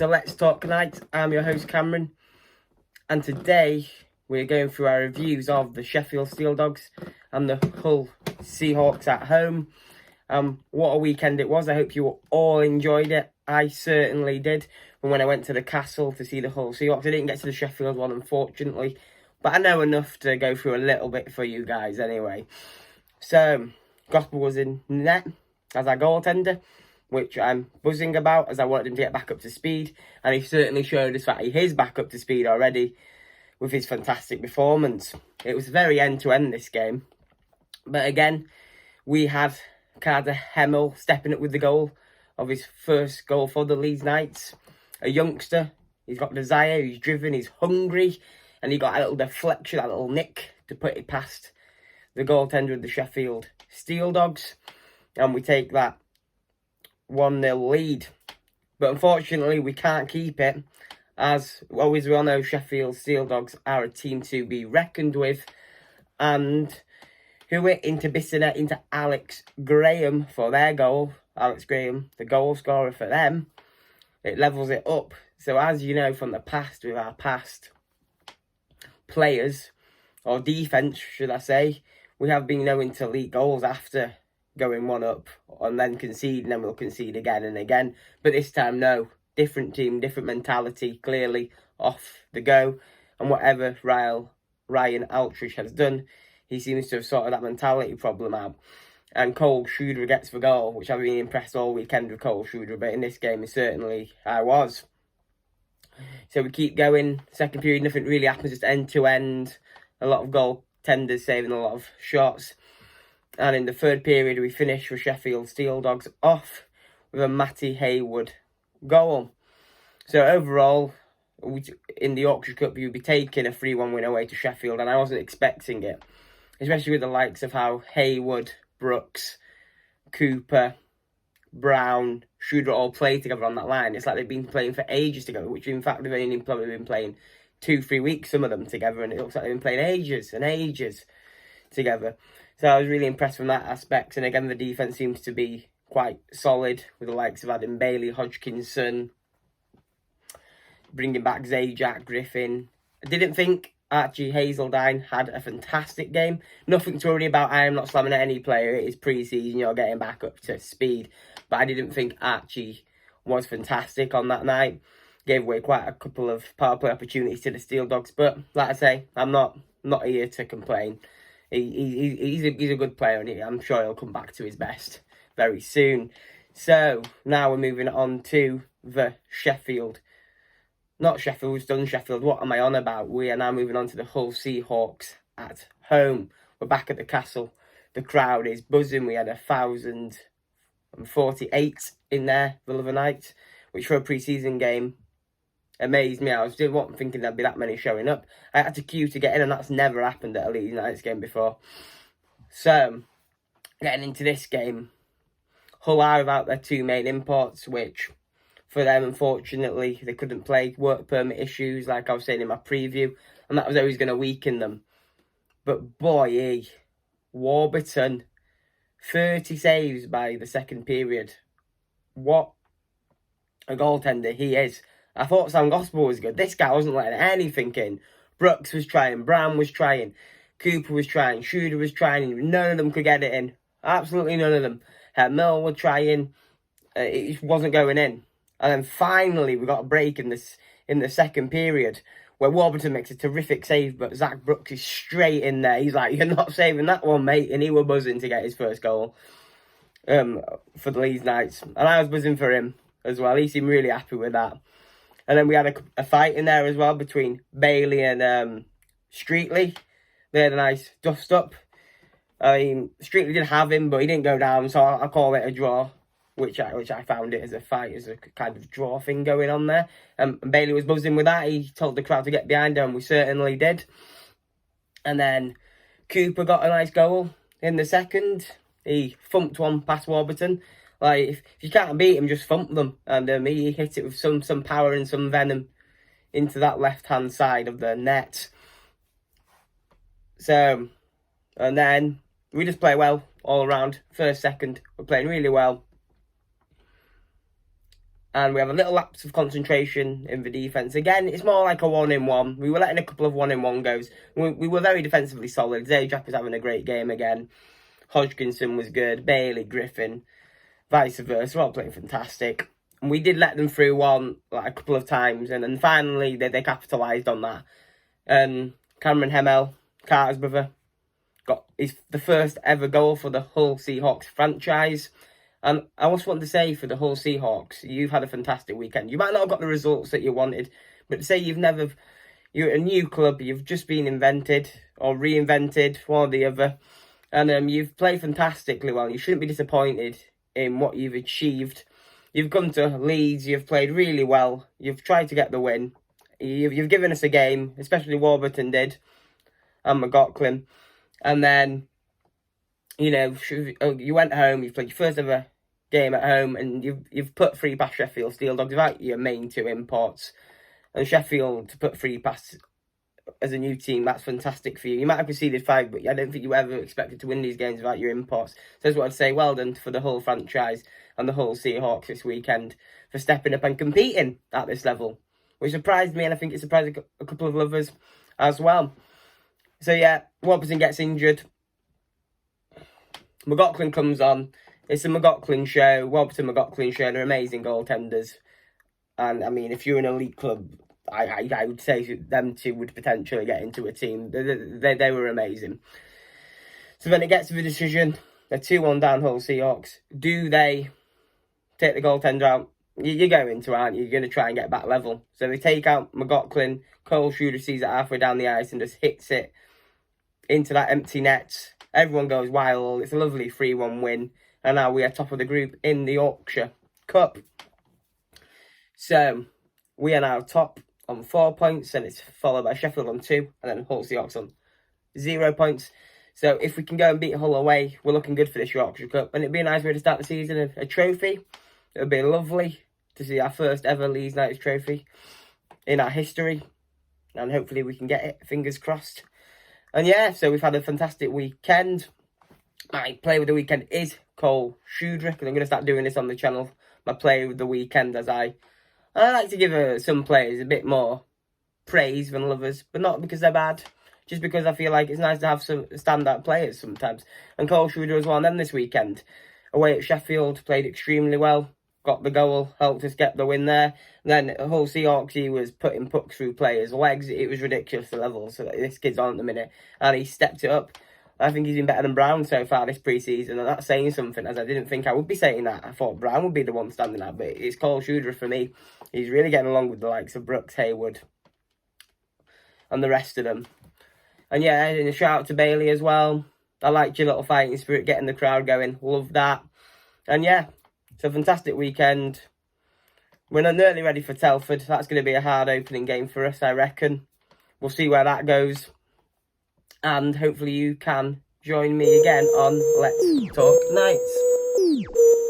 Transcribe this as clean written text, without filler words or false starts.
to Let's Talk Night. I'm your host Cameron, and today we're going through our reviews of the Sheffield Steeldogs and the Hull Seahawks at home. What a weekend it was. I hope you all enjoyed it. I certainly did. From when I went to the Castle to see the Hull Seahawks, I didn't get to the Sheffield one, unfortunately, but I know enough to go through a little bit for you guys anyway. So, Gospel was in net as our goaltender, which I'm buzzing about as I wanted him to get back up to speed, and he certainly showed us that he is back up to speed already with his fantastic performance. It was very end-to-end this game, but again, we had Carter Hemmel stepping up with the goal of his first goal for the Leeds Knights. A youngster, he's got desire, he's driven, he's hungry, and he got a little deflection, a little nick to put it past the goaltender of the Sheffield Steeldogs, and we take that 1-0 lead. But unfortunately, we can't keep it, as always we all know Sheffield Steeldogs are a team to be reckoned with, and who it into Bissonnette, into Alex Graham for their goal. Alex Graham, the goal scorer for them, it levels it up. So as you know from the past, with our past players, or defence should I say, we have been known to leak goals after going one up and then concede, and then we'll concede again and again. But this time, no. Different team, different mentality, clearly off the go. And whatever Ryan Altridge has done, he seems to have sorted that mentality problem out. And Cole Schroeder gets the goal, which I've been impressed all weekend with Cole Schroeder, but in this game, certainly I was. So we keep going. Second period, nothing really happens, just end-to-end. A lot of goaltenders saving a lot of shots. And in the third period, we finish with Sheffield Steeldogs off with a Matty Haywood goal. So overall, in the Yorkshire Cup, you'd be taking a 3-1 win away to Sheffield, and I wasn't expecting it. Especially with the likes of how Haywood, Brooks, Cooper, Brown, Schroeder all play together on that line. It's like they've been playing for ages together, which in fact they've only probably been playing 2-3 weeks, some of them together, and it looks like they've been playing ages and ages together. So I was really impressed from that aspect. And again, the defence seems to be quite solid with the likes of Adam Bailey, Hodgkinson, bringing back Zajac, Griffin. I didn't think Archie Hazeldine had a fantastic game. Nothing to worry about. I am not slamming at any player. It is pre-season. You're getting back up to speed. But I didn't think Archie was fantastic on that night. Gave away quite a couple of power play opportunities to the Steeldogs. But like I say, I'm not here to complain. He's a good player, and I'm sure he'll come back to his best very soon. So now we're moving on to the Sheffield. Not Sheffield, we've done Sheffield. What am I on about? We are now moving on to the Hull Seahawks at home. We're back at the Castle. The crowd is buzzing. We had 1,048 in there the other night, which for a pre-season game amazed me. I wasn't thinking there'd be that many showing up. I had to queue to get in, and that's never happened at a Leeds United game before. So, getting into this game, Hull are without their two main imports, which for them, unfortunately, they couldn't play. Work permit issues, like I was saying in my preview, and that was always going to weaken them. But boy, Warburton, 30 saves by the second period. What a goaltender he is. I thought Sam Gospel was good. This guy wasn't letting anything in. Brooks was trying, Brown was trying, Cooper was trying, Schroeder was trying. None of them could get it in. Absolutely none of them. Mill were trying. It just wasn't going in. And then finally, we got a break in the second period where Warburton makes a terrific save, but Zach Brooks is straight in there. He's like, "You're not saving that one, mate." And he was buzzing to get his first goal for the Leeds Knights. And I was buzzing for him as well. He seemed really happy with that. And then we had a fight in there as well between Bailey and Streetley. They had a nice dust-up. I mean, Streetley did have him, but he didn't go down, so I call it a draw, which I found it as a fight, as a kind of draw thing going on there. And Bailey was buzzing with that. He told the crowd to get behind him, and we certainly did. And then Cooper got a nice goal in the second. He thumped one past Warburton. Like, if you can't beat him, just thump them. And he hit it with some power and some venom into that left-hand side of the net. So, and then we just play well all around. First, second, we're playing really well. And we have a little lapse of concentration in the defence. Again, it's more like a 1-in-1. We were letting a couple of 1-in-1 goes. We were very defensively solid. Zajac was having a great game again. Hodgkinson was good. Bailey, Griffin, vice versa. We're all playing fantastic. And we did let them through one like a couple of times. And then finally, they capitalised on that. And Cameron Hemmel, Carter's brother, got the first ever goal for the Hull Seahawks franchise. And I also want to say for the Hull Seahawks, you've had a fantastic weekend. You might not have got the results that you wanted, but to say you're a new club, you've just been invented or reinvented, one or the other, and you've played fantastically well. You shouldn't be disappointed in what you've achieved. You've come to Leeds, you've played really well, you've tried to get the win. You've given us a game, especially Warburton did, and McLaughlin. And then, you went home, you've played your first ever game at home, and you've put 3 past Sheffield Steeldogs without your main 2 imports. And Sheffield to put 3 past as a new team, that's fantastic for you. You might have conceded 5, but I don't think you ever expected to win these games without your imports. So that's what I'd say. Well done for the Hull franchise and the Hull Seahawks this weekend for stepping up and competing at this level, which surprised me, and I think it surprised a couple of others as well. So yeah, Warburton gets injured. McLaughlin comes on. It's a McLaughlin show, Warburton McLaughlin show. They're amazing goaltenders. And I mean, if you're an elite club, I would say them two would potentially get into a team. They were amazing. So then it gets to the decision. They're 2-1 down, Hull Seahawks. Do they take the goaltender out? You're going to, aren't you? You're going to try and get back level. So they take out McLaughlin. Cole Schroeder sees it halfway down the ice and just hits it into that empty net. Everyone goes wild. It's a lovely 3-1 win. And now we are top of the group in the Yorkshire Cup. So we are now top on 4 points, and it's followed by Sheffield on 2, and then Hull Seahawks on 0 points. So if we can go and beat Hull away, we're looking good for this Yorkshire Cup. And it'd be a nice way to start the season, a trophy. It would be lovely to see our first ever Leeds United trophy in our history. And hopefully we can get it, fingers crossed. And yeah, so we've had a fantastic weekend. My player of the weekend is Cole Schroeder, and I'm going to start doing this on the channel. My player of the weekend, as I like to give some players a bit more praise than others, but not because they're bad, just because I feel like it's nice to have some standout players sometimes. And Cole Schroeder was one of them this weekend. Away at Sheffield, played extremely well, got the goal, helped us get the win there. And then Hull Seahawks, he was putting pucks through players' legs. It was ridiculous, the level. So this kid's on at the minute, and he stepped it up. I think he's been better than Brown so far this pre-season, and that's saying something, as I didn't think I would be saying that. I thought Brown would be the one standing out, but it's Cole Schroeder for me. He's really getting along with the likes of Brooks, Haywood, and the rest of them. And yeah, and a shout out to Bailey as well. I liked your little fighting spirit, getting the crowd going. Love that. And yeah, it's a fantastic weekend. We're nearly ready for Telford. That's going to be a hard opening game for us, I reckon. We'll see where that goes. And hopefully you can join me again on Let's Talk Nights.